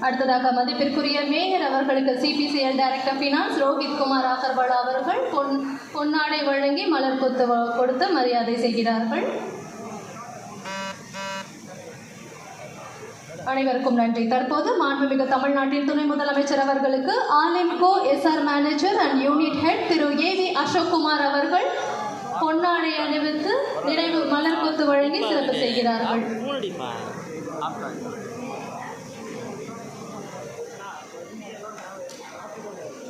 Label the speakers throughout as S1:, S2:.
S1: அடுத்ததாக மதிப்பிற்குரிய மேயர் அவர்களுக்கு CPCL director finance Rohit Kumar Agarwal அவர்கள் பொன்னாடை வழங்கி மலர் கொத்து கொடுத்து மரியாதை செய்கிறார்கள். அனைவருக்கும் நன்றி. தற்போது மாண்புமிகு தமிழ்நாட்டின் துணை முதலமைச்சர் அவர்களுக்கு Alimco SR manager and unit head திரு ஏவி அசோக்குமார் அவர்கள் பொன்னாடை அணிவித்து நினைவு மலர் கொத்து வழங்கி சிறப்பு செய்கிறார்கள்.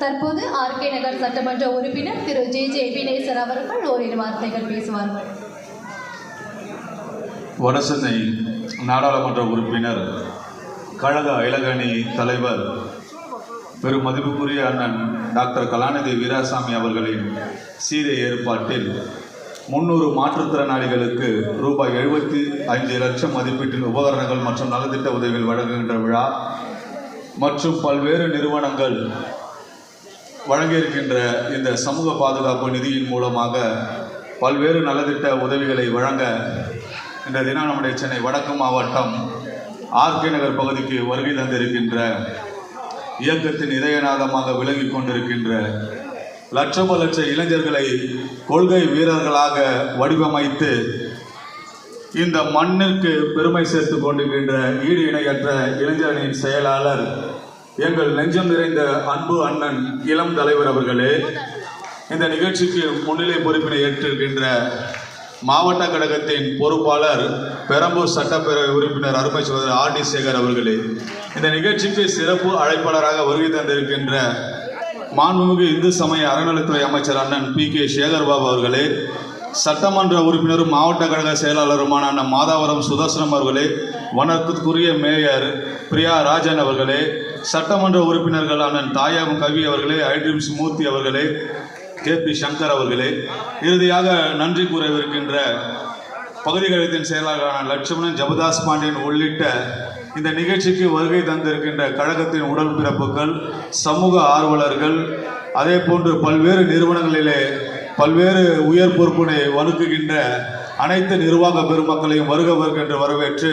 S1: தற்போது ஆர்கே நகர் சட்டமன்ற உறுப்பினர் திரு ஜே வினேசர் அவர்கள் ஓரிரு வார்த்தைகள் பேசுவார்கள்.
S2: வடசென்னை நாடாளுமன்ற உறுப்பினர் கழக இலங்கணி தலைவர் பெரும் மதிப்புக்குரிய அண்ணன் டாக்டர் கலாநிதி வீராசாமி அவர்களின் சீரிய ஏற்பாட்டில் 300 மாற்றுத்திறனாளிகளுக்கு ரூபாய் 75 லட்சம் மதிப்பீட்டில் உபகரணங்கள் மற்றும் நலத்திட்ட உதவிகள் வழங்குகின்ற விழா மற்றும் பல்வேறு நிறுவனங்கள் வழங்கியிருக்கின்ற இந்த சமூக பாதுகாப்பு நிதியின் மூலமாக பல்வேறு நலத்திட்ட உதவிகளை வழங்க இந்த தினம் நம்முடைய சென்னை வடக்கு மாவட்டம் ஆர்கே நகர் பகுதிக்கு வருகை தந்திருக்கின்ற இயக்கத்தின் இதயநாதமாக விளங்கி கொண்டிருக்கின்ற லட்சம் லட்ச இளைஞர்களை கொள்கை வீரர்களாக வடிவமைத்து இந்த மண்ணிற்கு பெருமை சேர்த்து கொண்டிருக்கின்ற ஈடு இணையற்ற இளைஞர்களின் செயலாளர் எங்கள் நெஞ்சம் நிறைந்த அன்பு அண்ணன் இளம் தலைவர் அவர்களே, இந்த நிகழ்ச்சிக்கு முன்னிலை பொறுப்பினை ஏற்றிருக்கின்ற மாவட்ட கழகத்தின் பொறுப்பாளர் பெரம்பூர் சட்டப்பேரவை உறுப்பினர் அருமை சகோதரர் ஆர்.டி. சேகர் அவர்களே, இந்த நிகழ்ச்சிக்கு சிறப்பு அழைப்பாளராக வருகை தந்திருக்கின்ற மாண்புமிகு இந்து சமய அறநிலைத்துறை அமைச்சர் அண்ணன் பி.கே. சேகர்பாபு அவர்களே, சட்டமன்ற உறுப்பினரும் மாவட்ட கழக செயலாளருமான அண்ணன் மாதாவரம் சுதர்சனம் அவர்களே, வணக்கத்துக்குரிய மேயர் பிரியா ராஜன் அவர்களே, சட்டமன்ற உறுப்பினர்கள் அண்ணன் தாயாம் கவி அவர்களே, ஐட்ரீம்ஸ் மூர்த்தி அவர்களே, கே.பி. சங்கர் அவர்களே, இறுதியாக நன்றி கூறவிருக்கின்ற பகுதி கழகத்தின் செயலாளரான லட்சுமணன் ஜபதாஸ் பாண்டியன் உள்ளிட்ட இந்த நிகழ்ச்சிக்கு வருகை தந்திருக்கின்ற கழகத்தின் உடன்பிறப்புகள், சமூக ஆர்வலர்கள், அதே போன்று பல்வேறு நிறுவனங்களிலே பல்வேறு உயர் பொறுப்பினை வலுக்குகின்ற அனைத்து நிர்வாக பெருமக்களையும் வருக வருகின்ற வரவேற்று